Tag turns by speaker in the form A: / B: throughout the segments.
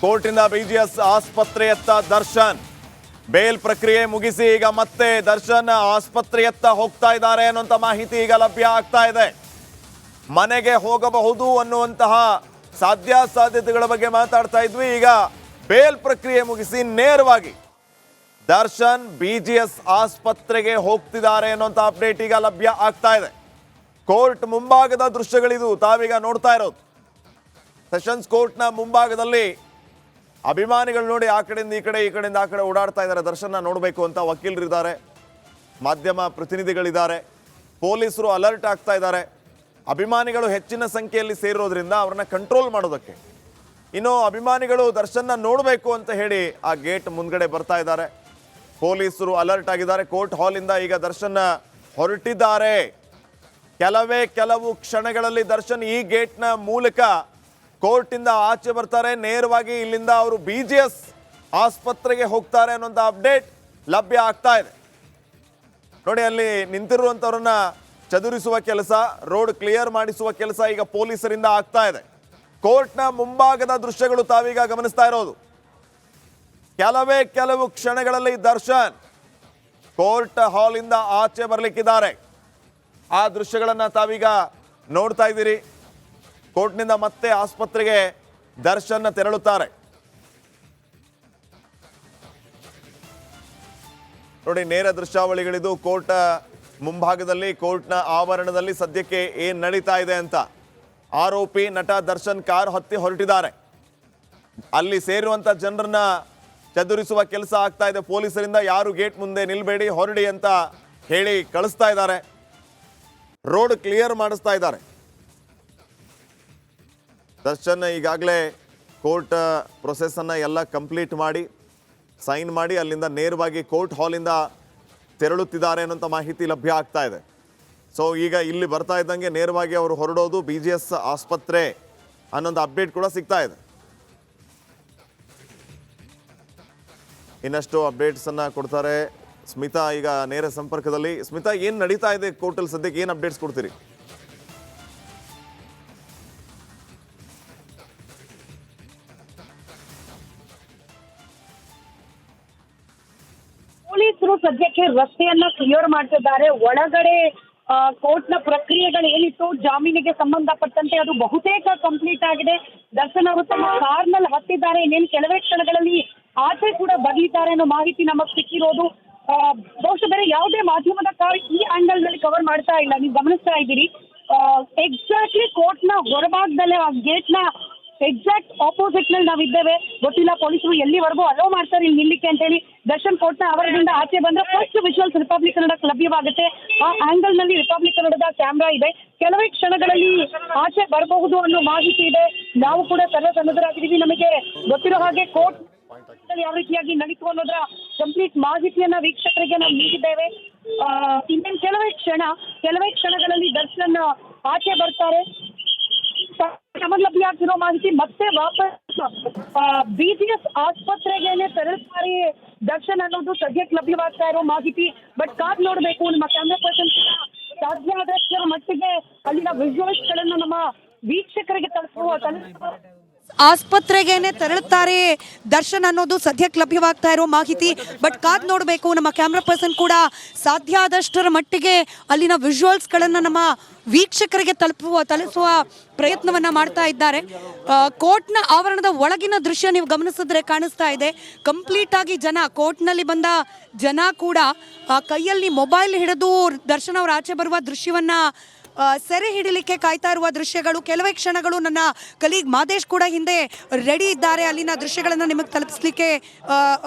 A: ಕೋರ್ಟಿಂದ BGS ಆಸ್ಪತ್ರೆಯತ್ತ Darshan bale ಪ್ರಕ್ರಿಯೆ ಮುಗಿಸಿ ಈಗ ಮತ್ತೆ ದರ್ಶನ್ ಆಸ್ಪತ್ರೆಯತ್ತ ಹೋಗ್ತಾ ಇದ್ದಾರೆ ಅನ್ನುವಂಥ ಮಾಹಿತಿ ಈಗ ಲಭ್ಯ ಆಗ್ತಾ ಇದೆ. ಮನೆಗೆ ಹೋಗಬಹುದು ಅನ್ನುವಂತಹ ಸಾಧ್ಯತೆಗಳ ಬಗ್ಗೆ ಮಾತಾಡ್ತಾ ಇದ್ವಿ. ಈಗ ಬೇಲ್ ಪ್ರಕ್ರಿಯೆ ಮುಗಿಸಿ ನೇರವಾಗಿ ದರ್ಶನ್ ಬಿಜಿಎಸ್ ಆಸ್ಪತ್ರೆಗೆ ಹೋಗ್ತಿದ್ದಾರೆ ಅನ್ನುವಂಥ ಅಪ್ಡೇಟ್ ಈಗ ಲಭ್ಯ ಆಗ್ತಾ ಇದೆ. ಕೋರ್ಟ್ ಮುಂಭಾಗದ ದೃಶ್ಯಗಳಿದು ತಾವೀಗ ನೋಡ್ತಾ ಇರೋದು. ಸೆಷನ್ಸ್ ಕೋರ್ಟ್ನ ಮುಂಭಾಗದಲ್ಲಿ ಅಭಿಮಾನಿಗಳು ನೋಡಿ ಆ ಕಡೆಯಿಂದ ಈ ಕಡೆಯಿಂದ ಆ ಕಡೆ ಓಡಾಡ್ತಾ ಇದ್ದಾರೆ. ದರ್ಶನ ನೋಡಬೇಕು ಅಂತ ವಕೀಲರಿದ್ದಾರೆ, ಮಾಧ್ಯಮ ಪ್ರತಿನಿಧಿಗಳಿದ್ದಾರೆ, ಪೊಲೀಸರು ಅಲರ್ಟ್ ಆಗ್ತಾ ಇದ್ದಾರೆ. ಅಭಿಮಾನಿಗಳು ಹೆಚ್ಚಿನ ಸಂಖ್ಯೆಯಲ್ಲಿ ಸೇರಿರೋದ್ರಿಂದ ಅವ್ರನ್ನ ಕಂಟ್ರೋಲ್ ಮಾಡೋದಕ್ಕೆ. ಇನ್ನು ಅಭಿಮಾನಿಗಳು ದರ್ಶನ ನೋಡಬೇಕು ಅಂತ ಹೇಳಿ ಆ ಗೇಟ್ ಮುಂದ್ಗಡೆ ಬರ್ತಾ ಇದ್ದಾರೆ. ಪೊಲೀಸರು ಅಲರ್ಟ್ ಆಗಿದ್ದಾರೆ. ಕೋರ್ಟ್ ಹಾಲಿಂದ ಈಗ ದರ್ಶನ ಹೊರಟಿದ್ದಾರೆ. ಕೆಲವು ಕ್ಷಣಗಳಲ್ಲಿ ದರ್ಶನ್ ಈ ಗೇಟ್ನ ಮೂಲಕ ಕೋರ್ಟಿಂದ ಆಚೆ ಬರ್ತಾರೆ. ನೇರವಾಗಿ ಇಲ್ಲಿಂದ ಅವರು ಬಿಜಿಎಸ್ ಆಸ್ಪತ್ರೆಗೆ ಹೋಗ್ತಾರೆ ಅನ್ನೋಂಥ ಅಪ್ಡೇಟ್ ಲಭ್ಯ ಆಗ್ತಾ ಇದೆ. ನೋಡಿ, ಅಲ್ಲಿ ನಿಂತಿರುವಂಥವ್ರನ್ನ ಚದುರಿಸುವ ಕೆಲಸ, ರೋಡ್ ಕ್ಲಿಯರ್ ಮಾಡಿಸುವ ಕೆಲಸ ಈಗ ಪೊಲೀಸರಿಂದ ಆಗ್ತಾ ಇದೆ. ಕೋರ್ಟ್ನ ಮುಂಭಾಗದ ದೃಶ್ಯಗಳು ತಾವೀಗ ಗಮನಿಸ್ತಾ ಇರೋದು. ಕೆಲವು ಕ್ಷಣಗಳಲ್ಲಿ ದರ್ಶನ್ ಕೋರ್ಟ್ ಹಾಲಿಂದ ಆಚೆ ಬರಲಿಕ್ಕಿದ್ದಾರೆ. ಆ ದೃಶ್ಯಗಳನ್ನ ತಾವೀಗ ನೋಡ್ತಾ ಇದ್ದೀರಿ. ಕೋರ್ಟ್ನಿಂದ ಮತ್ತೆ ಆಸ್ಪತ್ರೆಗೆ ದರ್ಶನ್ ತೆರಳುತ್ತಾರೆ. ನೋಡಿ, ನೇರ ದೃಶ್ಯಾವಳಿಗಳಿದು. ಕೋರ್ಟ್ ಮುಂಭಾಗದಲ್ಲಿ, ಕೋರ್ಟ್ನ ಆವರಣದಲ್ಲಿ ಸದ್ಯಕ್ಕೆ ಏನ್ ನಡೀತಾ ಇದೆ ಅಂತ. ಆರೋಪಿ ನಟ ದರ್ಶನ್ ಕಾರ್ ಹತ್ತಿ ಹೊರಟಿದ್ದಾರೆ. ಅಲ್ಲಿ ಸೇರುವಂತ ಜನರನ್ನ ಚದುರಿಸುವ ಕೆಲಸ ಆಗ್ತಾ ಇದೆ ಪೊಲೀಸರಿಂದ. ಯಾರು ಗೇಟ್ ಮುಂದೆ ನಿಲ್ಬೇಡಿ, ಹೊರಡಿ ಅಂತ ಹೇಳಿ ಕಳಿಸ್ತಾ ಇದ್ದಾರೆ. ರೋಡ್ ಕ್ಲಿಯರ್ ಮಾಡಿಸ್ತಾ ಇದ್ದಾರೆ. ದರ್ಶನ್ ಈಗಾಗಲೇ ಕೋರ್ಟ್ ಪ್ರೊಸೆಸ್ಸನ್ನು ಎಲ್ಲ ಕಂಪ್ಲೀಟ್ ಮಾಡಿ ಸೈನ್ ಮಾಡಿ ಅಲ್ಲಿಂದ ನೇರವಾಗಿ ಕೋರ್ಟ್ ಹಾಲಿಂದ ತೆರಳುತ್ತಿದ್ದಾರೆ ಅನ್ನೋಂಥ ಮಾಹಿತಿ ಲಭ್ಯ ಆಗ್ತಾ ಇದೆ. ಸೊ ಈಗ ಇಲ್ಲಿ ಬರ್ತಾ ಇದ್ದಂಗೆ ನೇರವಾಗಿ ಅವರು ಹೊರಡೋದು ಬಿಜಿಎಸ್ ಆಸ್ಪತ್ರೆ ಅನ್ನೋಂಥ ಅಪ್ಡೇಟ್ ಕೂಡ ಸಿಗ್ತಾ ಇದೆ. ಇನ್ನಷ್ಟು ಅಪ್ಡೇಟ್ಸನ್ನು ಕೊಡ್ತಾರೆ ಸ್ಮಿತಾ ಈಗ ನೇರ ಸಂಪರ್ಕದಲ್ಲಿ. ಸ್ಮಿತಾ, ಏನು ನಡೀತಾ ಇದೆ ಕೋರ್ಟಲ್ಲಿ ಸದ್ಯಕ್ಕೆ, ಏನು ಅಪ್ಡೇಟ್ಸ್ ಕೊಡ್ತೀರಿ?
B: ಪೊಲೀಸರು ಸದ್ಯಕ್ಕೆ ರಸ್ತೆಯನ್ನ ಕ್ಲಿಯರ್ ಮಾಡ್ತಿದ್ದಾರೆ. ಒಳಗಡೆ ಕೋರ್ಟ್ನ ಪ್ರಕ್ರಿಯೆಗಳು ಏನಿತ್ತು ಜಾಮೀನಿಗೆ ಸಂಬಂಧಪಟ್ಟಂತೆ ಅದು ಬಹುತೇಕ ಕಂಪ್ಲೀಟ್ ಆಗಿದೆ. ದರ್ಶನ್ ಅವರು ತಮ್ಮ ಕಾರ್ನಲ್ಲಿ ಹತ್ತಿದ್ದಾರೆ. ಇನ್ನೇನು ಕೆಲವೇ ಕ್ಷಣಗಳಲ್ಲಿ ಆಚೆ ಕೂಡ ಬರಲಿದ್ದಾರೆ ಅನ್ನೋ ಮಾಹಿತಿ ನಮಗೆ ಸಿಕ್ಕಿರೋದು. ಬಹುಶಃ ಬೇರೆ ಯಾವುದೇ ಮಾಧ್ಯಮದ ಕಾರ್ ಈ ಆಂಗಲ್ ನಲ್ಲಿ ಕವರ್ ಮಾಡ್ತಾ ಇಲ್ಲ. ನೀವು ಗಮನಿಸ್ತಾ ಇದ್ದೀರಿ, ಎಕ್ಸಾಕ್ಟ್ಲಿ ಕೋರ್ಟ್ನ ಹೊರಭಾಗದಲ್ಲೇ ಆ ಗೇಟ್ನ ಎಕ್ಸಾಕ್ಟ್ ಆಪೋಸಿಟ್ ನಲ್ಲಿ ನಾವಿದ್ದೇವೆ. ಗೊತ್ತಿಲ್ಲ ಪೊಲೀಸರು ಎಲ್ಲಿವರೆಗೂ ಅಲೋ ಮಾಡ್ತಾರೆ ಇಲ್ಲಿ ನಿಲ್ಲಿಕ್ಕೆ ಅಂತ ಹೇಳಿ. ದರ್ಶನ್ ಕೋರ್ಟ್ನ ಆವರಣದಿಂದ ಆಚೆ ಬಂದ್ರೆ ಫಸ್ಟ್ ವಿಜುವಲ್ಸ್ ರಿಪಬ್ಲಿಕ್ ಕನ್ನಡಕ್ಕೆ ಲಭ್ಯವಾಗುತ್ತೆ. ಆ ಆಂಗಲ್ ನಲ್ಲಿ ರಿಪಬ್ಲಿಕ್ ಕನ್ನಡದ ಕ್ಯಾಮ್ರಾ ಇದೆ. ಕೆಲವೇ ಕ್ಷಣಗಳಲ್ಲಿ ಆಚೆ ಬರಬಹುದು ಅನ್ನೋ ಮಾಹಿತಿ ಇದೆ. ನಾವು ಕೂಡ ಸರ್ವಸನ್ನದ್ಧರಾಗಿದ್ದೀವಿ. ನಮಗೆ ಗೊತ್ತಿರೋ ಹಾಗೆ ಕೋರ್ಟ್ ಯಾವ ರೀತಿಯಾಗಿ ನಡೀತು ಅನ್ನೋದ್ರ ಕಂಪ್ಲೀಟ್ ಮಾಹಿತಿಯನ್ನ ವೀಕ್ಷಕರಿಗೆ ನಾವು ನೀಡಿದ್ದೇವೆ. ಇನ್ನೇನು ಕೆಲವೇ ಕ್ಷಣಗಳಲ್ಲಿ ದರ್ಶನ್ ಆಚೆ ಬರ್ತಾರೆ. ನಮಗೆ ಲಭ್ಯ ಆಗ್ತಿರೋ ಮಾಹಿತಿ ಮತ್ತೆ ವಾಪಸ್ ಬಿಜಿಎಸ್ ಆಸ್ಪತ್ರೆಗೇನೆ ತೆರಳುತ್ತಾರೆ ದರ್ಶನ್ ಅನ್ನೋದು ಸದ್ಯಕ್ಕೆ ಲಭ್ಯವಾಗ್ತಾ ಇರೋ ಮಾಹಿತಿ. ಬಟ್ ಕಾದ್ ನೋಡ್ಬೇಕು, ನಮ್ಮ ಕ್ಯಾಮ್ರಾ ಪರ್ಸನ್ ಸಾಧ್ಯ ಆದಷ್ಟರ ಮಟ್ಟಿಗೆ ಅಲ್ಲಿನ ವಿಜುವಲ್ಸ್ ಗಳನ್ನ ನಮ್ಮ ವೀಕ್ಷಕರಿಗೆ ತಲುಪುವ
C: ಆಸ್ಪತ್ರೆಗೇನೆ ತೆರಳುತ್ತಾರೆ ದರ್ಶನ್ ಅನ್ನೋದು ಸದ್ಯಕ್ಕೆ ಲಭ್ಯವಾಗ್ತಾ ಇರೋ ಮಾಹಿತಿ. ಬಟ್ ಕಾದ್ ನೋಡಬೇಕು, ನಮ್ಮ ಕ್ಯಾಮ್ರಾ ಪರ್ಸನ್ ಕೂಡ ಸಾಧ್ಯ ಆದಷ್ಟರ ಮಟ್ಟಿಗೆ ಅಲ್ಲಿನ ವಿಜುವಲ್ಸ್ಗಳನ್ನು ನಮ್ಮ ವೀಕ್ಷಕರಿಗೆ ತಲುಪಿಸುವ ಪ್ರಯತ್ನವನ್ನ ಮಾಡ್ತಾ ಇದ್ದಾರೆ. ಕೋರ್ಟ್ನ ಆವರಣದ ಒಳಗಿನ ದೃಶ್ಯ ನೀವು ಗಮನಿಸಿದ್ರೆ ಕಾಣಿಸ್ತಾ ಇದೆ. ಕಂಪ್ಲೀಟ್ ಆಗಿ ಜನ, ಕೋರ್ಟ್ನಲ್ಲಿ ಬಂದ ಜನ ಕೂಡ ಕೈಯಲ್ಲಿ ಮೊಬೈಲ್ ಹಿಡಿದು ದರ್ಶನ್ ಅವರು ಆಚೆ ಬರುವ ದೃಶ್ಯವನ್ನ ಸೆರೆ ಹಿಡಿಲಿಕ್ಕೆ ಕಾಯ್ತಾ ಇರುವ ದೃಶ್ಯಗಳು. ಕೆಲವೇ ಕ್ಷಣಗಳು ನನ್ನ ಕಲೀಗ್ ಮಾದೇಶ್ ಕೂಡ ಹಿಂದೆ ರೆಡಿ ಇದ್ದಾರೆ ಅಲ್ಲಿನ ದೃಶ್ಯಗಳನ್ನು ನಿಮಗೆ ತಲುಪಿಸ್ಲಿಕ್ಕೆ.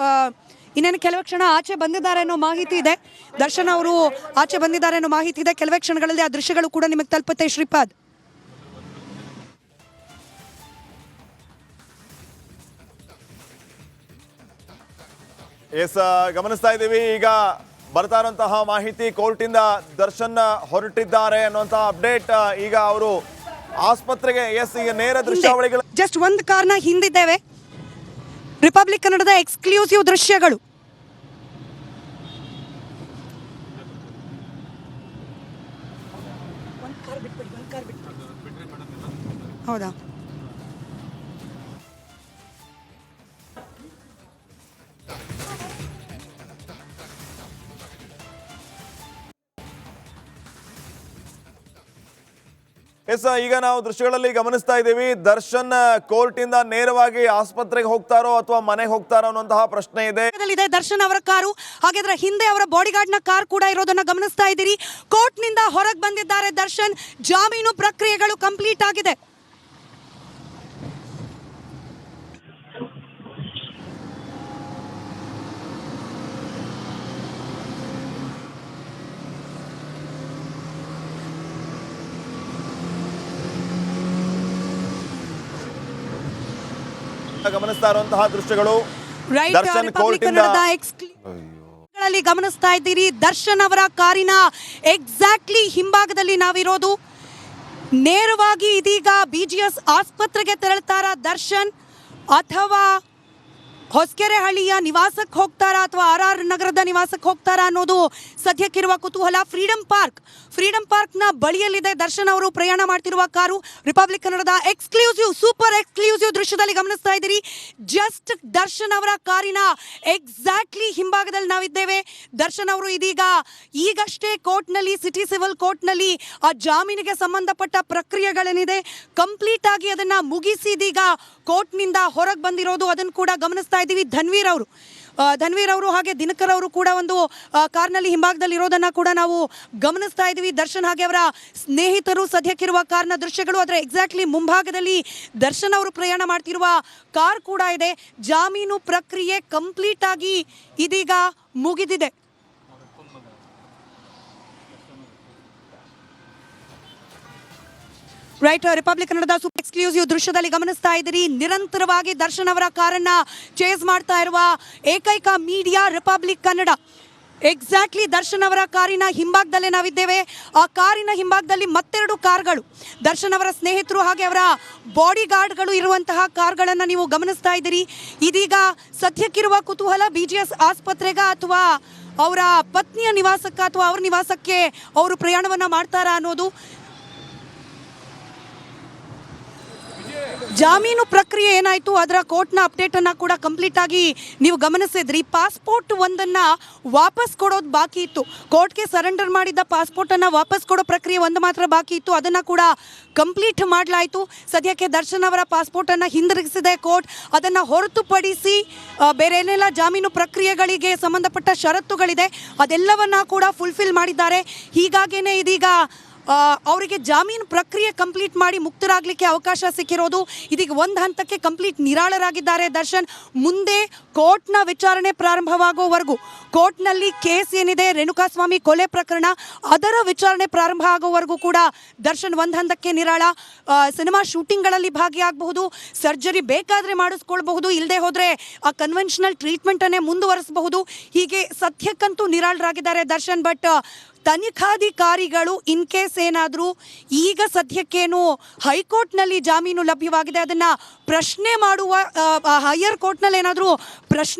C: ಇನ್ನೇನು ಕೆಲವೇ ಕ್ಷಣ ಆಚೆ ಬಂದಿದ್ದಾರೆ ಅನ್ನೋ ಮಾಹಿತಿ ಇದೆ. ದರ್ಶನ್ ಅವರು ಆಚೆ ಬಂದಿದ್ದಾರೆ ಅನ್ನೋ ಮಾಹಿತಿ ಇದೆ. ಕೆಲವೇ ಕ್ಷಣಗಳಲ್ಲಿ ಆ ದೃಶ್ಯಗಳು ಕೂಡ ನಿಮಗೆ ತಲುಪುತ್ತೆ. ಶ್ರೀಪಾದ್,
A: ಎಸ್, ಗಮನಿಸ್ತಾ ಇದ್ದೀವಿ. ಈಗ ಬರ್ತಾ ಇರುವಂತಹ ಮಾಹಿತಿ, ಕೋರ್ಟಿಂದ ದರ್ಶನ್ ಹೊರಟಿದ್ದಾರೆ ಅನ್ನುವಂತಹ ಅಪ್ಡೇಟ್. ಈಗ ಅವರು ಆಸ್ಪತ್ರೆಗೆ ಈಗ ನೇರ ದೃಶ್ಯಾವಳಿಗಳು.
C: ಜಸ್ಟ್ ಒಂದು ಕಾರ್ನ ಹಿಂದಿದ್ದೇವೆ. ರಿಪಬ್ಲಿಕ್ ಕನ್ನಡದ ಎಕ್ಸ್ಕ್ಲೂಸಿವ್ ದೃಶ್ಯಗಳು. ಹೌದಾ?
A: ಎಸ್, ಈಗ ನಾವು ದೃಶ್ಯಗಳಲ್ಲಿ ಗಮನಿಸ್ತಾ ಇದ್ದೀವಿ, ದರ್ಶನ್ ಕೋರ್ಟ್ ಇಂದ ನೇರವಾಗಿ ಆಸ್ಪತ್ರೆಗೆ ಹೋಗ್ತಾರೋ ಅಥವಾ ಮನೆಗೆ ಹೋಗ್ತಾರೋ ಅನ್ನುವಂತಹ ಪ್ರಶ್ನೆ ಇದೆ.
C: ಇದೆ ದರ್ಶನ್ ಅವರ ಕಾರು, ಹಾಗಾದ್ರೆ ಹಿಂದೆ ಅವರ ಬಾಡಿಗಾರ್ಡ್ ನ ಕಾರ್ ಕೂಡ ಇರೋದನ್ನ ಗಮನಿಸ್ತಾ ಇದ್ದೀರಿ. ಕೋರ್ಟ್ ನಿಂದ ಹೊರಗೆ ಬಂದಿದ್ದಾರೆ ದರ್ಶನ್. ಜಾಮೀನು ಪ್ರಕ್ರಿಯೆಗಳು ಕಂಪ್ಲೀಟ್ ಆಗಿದೆ.
A: ಗಮನಿಸ್ತಾ ಇರುವಂತಹ ದೃಶ್ಯಗಳು
C: ರೈಟ್,
A: ದರ್ಶನ್
C: ರಿಪಬ್ಲಿಕ್
A: ಕೋರ್ಟ್ ಇಂದ
C: ಕನ್ನಡದ ಗಮನಿಸ್ತಾ ಇದ್ದೀರಿ. ದರ್ಶನ್ ಅವರ ಕಾರಿನ ಎಕ್ಸಾಕ್ಟ್ಲಿ ಹಿಂಭಾಗದಲ್ಲಿ ನಾವಿರೋದು. ನೇರವಾಗಿ ಇದೀಗ BGS ಆಸ್ಪತ್ರೆಗೆ ತೆರಳ್ತಾರ ದರ್ಶನ್, ಅಥವಾ ಹೊಸಕೆರೆಹಳ್ಳಿಯ ನಿವಾಸಕ್ಕೆ ಹೋಗ್ತಾರಾ ಅಥವಾ RR ನಗರದ ನಿವಾಸಕ್ಕೆ ಹೋಗ್ತಾರಾ ಅನ್ನೋದು ಸದ್ಯಕ್ಕಿರುವ ಕುತೂಹಲ. ಫ್ರೀಡಂ ಪಾರ್ಕ್ನ ಬಳಿಯಲ್ಲಿದೆ ದರ್ಶನ್ ಅವರು ಪ್ರಯಾಣ ಮಾಡ್ತಿರುವ ಕಾರು. ರಿಪಬ್ಲಿಕ್ ಕನ್ನಡದ ಸೂಪರ್ ಎಕ್ಸ್ಕ್ಲೂಸಿವ್ ದೃಶ್ಯದಲ್ಲಿ ಗಮನಿಸ್ತಾ ಇದ್ದೀರಿ. ಜಸ್ಟ್ ದರ್ಶನ್ ಅವರ ಕಾರಿನ ಎಕ್ಸಾಕ್ಟ್ಲಿ ಹಿಂಭಾಗದಲ್ಲಿ ನಾವಿದ್ದೇವೆ. ದರ್ಶನ್ ಅವರು ಈಗಷ್ಟೇ ಕೋರ್ಟ್ನಲ್ಲಿ, ಸಿಟಿ ಸಿವಿಲ್ ಕೋರ್ಟ್ನಲ್ಲಿ ಆ ಜಾಮೀನಿಗೆ ಸಂಬಂಧಪಟ್ಟ ಪ್ರಕ್ರಿಯೆಗಳೇನಿದೆ ಕಂಪ್ಲೀಟ್ ಆಗಿ ಅದನ್ನ ಮುಗಿಸಿ ಇದೀಗ ಕೋರ್ಟ್ನಿಂದ ಹೊರಗೆ ಬಂದಿರೋದು, ಅದನ್ನು ಕೂಡ ಗಮನಿಸ್ತಾ ಇದ್ದೀವಿ. ಧನ್ವೀರ್ ಅವರು ಹಾಗೆ ದಿನಕರ್ ಅವರು ಕೂಡ ಒಂದು ಕಾರ್ನಲ್ಲಿ ಹಿಂಭಾಗದಲ್ಲಿ ಇರೋದನ್ನ ಕೂಡ ನಾವು ಗಮನಿಸ್ತಾ ಇದ್ದೀವಿ. ದರ್ಶನ್ ಹಾಗೆ ಅವರ ಸ್ನೇಹಿತರು ಸದ್ಯಕ್ಕಿರುವ ಕಾರ್ನ ದೃಶ್ಯಗಳು. ಅದರ ಎಕ್ಸಾಕ್ಟ್ಲಿ ಮುಂಭಾಗದಲ್ಲಿ ದರ್ಶನ್ ಅವರು ಪ್ರಯಾಣ ಮಾಡ್ತಿರುವ ಕಾರ್ ಕೂಡ ಇದೆ. ಜಾಮೀನು ಪ್ರಕ್ರಿಯೆ ಕಂಪ್ಲೀಟ್ ಆಗಿ ಇದೀಗ ಮುಗಿದಿದೆ. ರೈಟ್, ರಿಪಬ್ಲಿಕ್ ಕನ್ನಡದ ಸೂಪರ್ ಎಕ್ಸ್ಕ್ಲೂಸಿವ್ ದೃಶ್ಯದಲ್ಲಿ ಗಮನಿಸ್ತಾ ಇದ್ದೀರಿ. ನಿರಂತರವಾಗಿ ದರ್ಶನ್ ಅವರ ಕಾರನ್ನ ಚೇಸ್ ಮಾಡ್ತಾ ಇರುವ ಏಕೈಕ media republic Kannada. Exactly Darshan ಅವರ ಕಾರಿನ ಹಿಂಭಾಗದಲ್ಲೇ ನಾವಿದ್ದೇವೆ. ಆ ಕಾರಿನ ಹಿಂಭಾಗದಲ್ಲಿ ಮತ್ತೆರಡು ಕಾರ್ಗಳು, ದರ್ಶನ್ ಅವರ ಸ್ನೇಹಿತರು ಹಾಗೆ ಅವರ ಬಾಡಿ ಗಾರ್ಡ್ಗಳು ಇರುವಂತಹ ಕಾರ್ಗಳನ್ನು ನೀವು ಗಮನಿಸ್ತಾ ಇದ್ದೀರಿ. ಇದೀಗ ಸದ್ಯಕ್ಕಿರುವ ಕುತೂಹಲ BGS ಆಸ್ಪತ್ರೆಗ ಅಥವಾ ಅವರ ಪತ್ನಿಯ ನಿವಾಸಕ್ಕೆ ಅಥವಾ ಅವ್ರ ನಿವಾಸಕ್ಕೆ ಅವರು ಪ್ರಯಾಣವನ್ನ ಮಾಡ್ತಾರಾ ಅನ್ನೋದು. ಜಾಮೀನು ಪ್ರಕ್ರಿಯೆ ಏನಾಯಿತು ಅದರ ಕೋರ್ಟ್ನ ಅಪ್ಡೇಟನ್ನು ಕೂಡ ಕಂಪ್ಲೀಟ್ ಆಗಿ ನೀವು ಗಮನಿಸಿದ್ರಿ. ಪಾಸ್ಪೋರ್ಟ್ ಒಂದನ್ನು ವಾಪಸ್ ಕೊಡೋದು ಬಾಕಿ ಇತ್ತು. ಕೋರ್ಟ್ಗೆ ಸರೆಂಡರ್ ಮಾಡಿದ್ದ ಪಾಸ್ಪೋರ್ಟನ್ನು ವಾಪಸ್ ಕೊಡೋ ಪ್ರಕ್ರಿಯೆ ಒಂದು ಮಾತ್ರ ಬಾಕಿ ಇತ್ತು. ಅದನ್ನು ಕೂಡ ಕಂಪ್ಲೀಟ್ ಮಾಡಲಾಯಿತು. ಸದ್ಯಕ್ಕೆ ದರ್ಶನ್ ಅವರ ಪಾಸ್ಪೋರ್ಟನ್ನು ಹಿಂದಿರುಗಿಸಿದೆ ಕೋರ್ಟ್. ಅದನ್ನು ಹೊರತುಪಡಿಸಿ ಬೇರೆ ಏನೆಲ್ಲ ಜಾಮೀನು ಪ್ರಕ್ರಿಯೆಗಳಿಗೆ ಸಂಬಂಧಪಟ್ಟ ಷರತ್ತುಗಳಿದೆ ಅದೆಲ್ಲವನ್ನ ಕೂಡ ಫುಲ್ಫಿಲ್ ಮಾಡಿದ್ದಾರೆ. ಹೀಗಾಗೇನೆ ಇದೀಗ ಅವರಿಗೆ ಜಾಮೀನು ಪ್ರಕ್ರಿಯೆ ಕಂಪ್ಲೀಟ್ ಮಾಡಿ ಮುಕ್ತರಾಗಲಿಕ್ಕೆ ಅವಕಾಶ ಸಿಕ್ಕಿರೋದು. ಇದೀಗ ಒಂದು ಹಂತಕ್ಕೆ ಕಂಪ್ಲೀಟ್ ನಿರಾಳರಾಗಿದ್ದಾರೆ ದರ್ಶನ್. ಮುಂದೆ ಕೋರ್ಟ್ನ ವಿಚಾರಣೆ ಪ್ರಾರಂಭವಾಗೋವರೆಗೂ, ಕೋರ್ಟ್ನಲ್ಲಿ ಕೇಸ್ ಏನಿದೆ ರೇಣುಕಾಸ್ವಾಮಿ ಕೊಲೆ ಪ್ರಕರಣ, ಅದರ ವಿಚಾರಣೆ ಪ್ರಾರಂಭ ಆಗೋವರೆಗೂ ಕೂಡ ದರ್ಶನ್ ಒಂದು ಹಂತಕ್ಕೆ ನಿರಾಳ. ಸಿನಿಮಾ ಶೂಟಿಂಗ್ಗಳಲ್ಲಿ ಭಾಗಿಯಾಗಬಹುದು, ಸರ್ಜರಿ ಬೇಕಾದರೆ ಮಾಡಿಸ್ಕೊಳ್ಬಹುದು, ಇಲ್ಲದೆ ಹೋದರೆ ಆ ಕನ್ವೆನ್ಷನಲ್ ಟ್ರೀಟ್ಮೆಂಟನ್ನೇ ಮುಂದುವರಿಸಬಹುದು. ಹೀಗೆ ಸದ್ಯಕ್ಕಂತೂ ನಿರಾಳರಾಗಿದ್ದಾರೆ ದರ್ಶನ್. ಬಟ್ ತನಿಖಾಧಿಕಾರಿಗಳು ಇನ್ ಕೇಸ್ ಏನಾದರೂ ಈಗ ಸದ್ಯಕ್ಕೇನು ಹೈಕೋರ್ಟ್ನಲ್ಲಿ ಜಾಮೀನು ಲಭ್ಯವಾಗಿದೆ ಅದನ್ನು ಪ್ರಶ್ನೆ ಮಾಡುವ, ಹೈಯರ್ ಕೋರ್ಟ್ನಲ್ಲಿ ಏನಾದರೂ ಪ್ರಶ್ನೆ